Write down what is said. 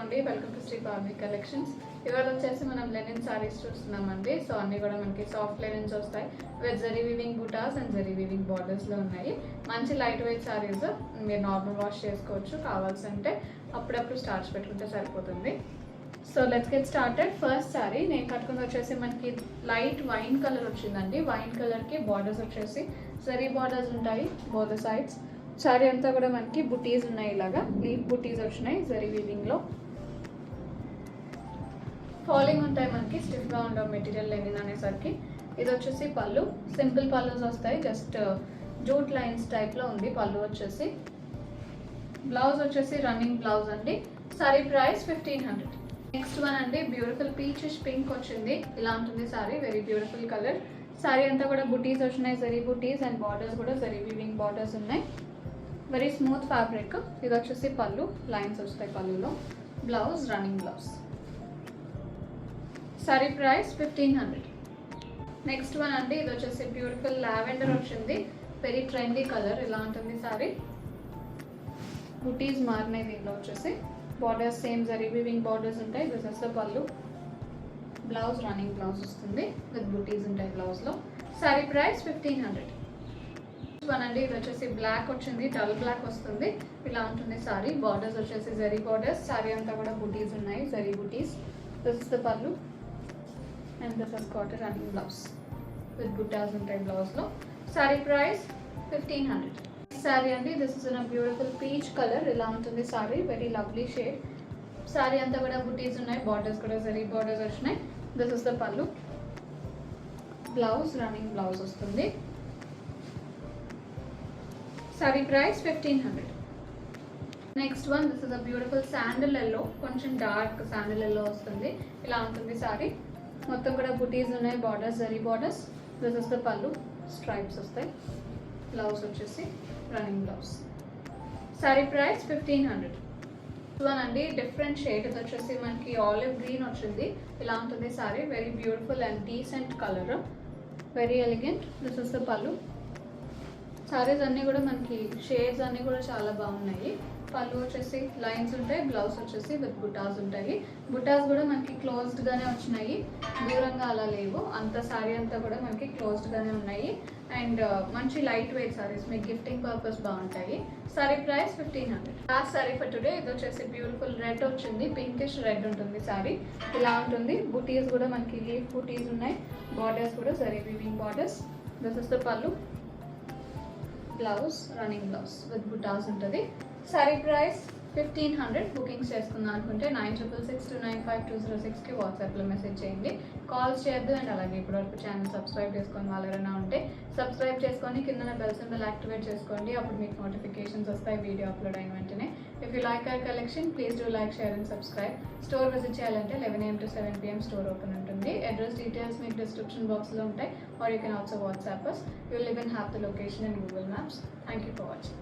అండి welcome to Shri పార్మి collections. ఇవాళ వచ్చేసి మనం లెనిన్ సారీస్ చూస్తున్నామండి. సో అన్ని కూడా మనకి సాఫ్ట్ లెనిన్స్ వస్తాయి with zari weaving butas and zari weaving బార్డర్స్లో ఉన్నాయి. మంచి లైట్ వెయిట్ సారీస్, మీరు నార్మల్ వాష్ చేసుకోవచ్చు. కావాల్సింటే అప్పుడప్పుడు స్టార్చ్ పెట్టుకుంటే సరిపోతుంది. So let's get started. First sorry నేను కట్టుకుని వచ్చేసి మనకి లైట్ వైన్ కలర్ వచ్చిందండి. వైన్ కలర్కి బార్డర్స్ వచ్చేసి జరీ బార్డర్స్ ఉంటాయి బోత్ సైడ్స్. సారీ అంతా కూడా మనకి బుటీస్ ఉన్నాయి, ఇలాగా లీఫ్ బుటీస్ వచ్చినాయి జరీ వీవింగ్లో. ఫాలింగ్ ఉంటాయి మనకి, స్టిఫ్గా ఉండవు మెటీరియల్ లెనిన్ అనేసరికి. ఇది వచ్చేసి పళ్ళు, సింపుల్ పళ్ళుస్ వస్తాయి, జస్ట్ జూట్ లైన్స్ టైప్లో ఉంది పళ్ళు వచ్చేసి. బ్లౌజ్ వచ్చేసి రన్నింగ్ బ్లౌజ్ అండి. Sorry price 1500. నెక్స్ట్ వన్ అండి, బ్యూటిఫుల్ పీచిష్ పింక్ వచ్చింది. ఇలా ఉంటుంది sari, very beautiful colour. Sorry అంతా కూడా బుటీస్ వచ్చినాయి, జరీ బుటీస్ అండ్ బార్డర్స్ కూడా జరీ వీవింగ్ బార్డర్స్ ఉన్నాయి. Very smooth fabric. ఇది వచ్చేసి పళ్ళు, లైన్స్ వస్తాయి పళ్ళులో. Blouse running blouse. Sorry price 1500. Next one అండి, ఇది వచ్చేసి బ్యూటిఫుల్ లావెండర్ వచ్చింది, వెరీ ట్రెండీ కలర్. ఇలా ఉంటుంది సారీ. బుటీస్ మారినాయి దీనిలో వచ్చేసి. Borders same zari weaving borders ఉంటాయి. This is the pallu. Blouse running blouse వస్తుంది విత్ బుటీస్ ఉంటాయి బ్లౌజ్లో. సారీ ప్రైస్ 1500. వన్ అండి, ఇది వచ్చేసి బ్లాక్ వచ్చింది, డల్ బ్లాక్ వస్తుంది. ఇలా ఉంటుంది సారీ. బార్డర్స్ వచ్చేసి జరీ బార్డర్స్. సారీ అంతా కూడా బుటీస్ ఉన్నాయి, zari butis. This is the pallu and this is cut running blouse with butas ఉంటాయి బ్లౌజ్లో. సారీ ప్రైస్ 1500. సారీ అండి, this is in a beautiful peach colour. ఇలా ఉంటుంది sari, very lovely shade. Sari అంతా కూడా బుటీస్ ఉన్నాయి, బార్డర్స్ కూడా జరీ బార్డర్స్ వచ్చినాయి. This is the pallu. Blouse running blouse వస్తుంది. Sari price 1500. Next one, this is a beautiful sandal yellow, కొంచెం డార్క్ శాండిల్ ఎల్లో వస్తుంది. ఇలా ఉంటుంది సారీ. మొత్తం కూడా బుటీస్ ఉన్నాయి, borders zari borders. This is the పళ్ళు, స్ట్రైప్స్ వస్తాయి. బ్లౌజ్ వచ్చేసి running blouse. Sorry price 1500. One అండి, డిఫరెంట్ షేడ్. ఇది వచ్చేసి మనకి ఆలివ్ గ్రీన్ వచ్చింది. ఇలా ఉంటుంది sari, very beautiful and decent colour, very elegant. This is the పళ్ళు. సారీస్ అన్నీ కూడా మనకి షేడ్స్ అన్నీ కూడా చాలా బాగున్నాయి. పళ్ళు వచ్చేసి లైన్స్ ఉంటాయి, బ్లౌజ్ వచ్చేసి విత్ బుటాస్ ఉంటాయి. బుటాస్ కూడా మనకి క్లోజ్డ్గానే వచ్చినాయి, దూరంగా అలా లేవు. అంత సారీ అంతా కూడా మనకి క్లోజ్డ్గానే ఉన్నాయి. అండ్ మంచి లైట్ వెయిట్ సారీస్, మీకు గిఫ్టింగ్ పర్పస్ బాగుంటాయి. Sorry price 1500. Last sorry for today. ఇది వచ్చేసి బ్యూటిఫుల్ రెడ్ వచ్చింది, పింకిష్ రెడ్ ఉంటుంది సారీ. ఇలా ఉంటుంది. బుటీస్ కూడా మనకి లీఫ్ బుటీస్ ఉన్నాయి, బార్డర్స్ కూడా zari weaving borders. This is the pallu. Blouse running blouse with బుటాస్ ఉంటుంది. Sorry price 1500. బుకింగ్స్ చేసుకుందాం అనుకుంటే 9662952006కి వాట్సాప్లో మెసేజ్ చేయండి. కాల్స్ చేయొద్దు. అండ్ అలాగే ఇప్పటివరకు ఛానల్ సబ్స్క్రైబ్ చేసుకొని వాళ్ళు ఎవరైనా ఉంటే సబ్స్క్రైబ్ చేసుకొని కింద బెల్ సింబల్ యాక్టివేట్ చేసుకోండి. అప్పుడు మీకు నోటిఫికేషన్స్ వస్తాయి వీడియో అప్లోడ్ అయిన వెంటనే. If you like our collection please do like, share and subscribe. Store visit చేయాలంటే 11 AM to 7 PM store open ఉంటుంది. అడ్రస్ డీటెయిల్స్ మీకు డిస్క్రిప్షన్ బాక్స్లో ఉంటాయి. Or you can also WhatsApp us. You will even have the location in Google Maps. Thank you for watching.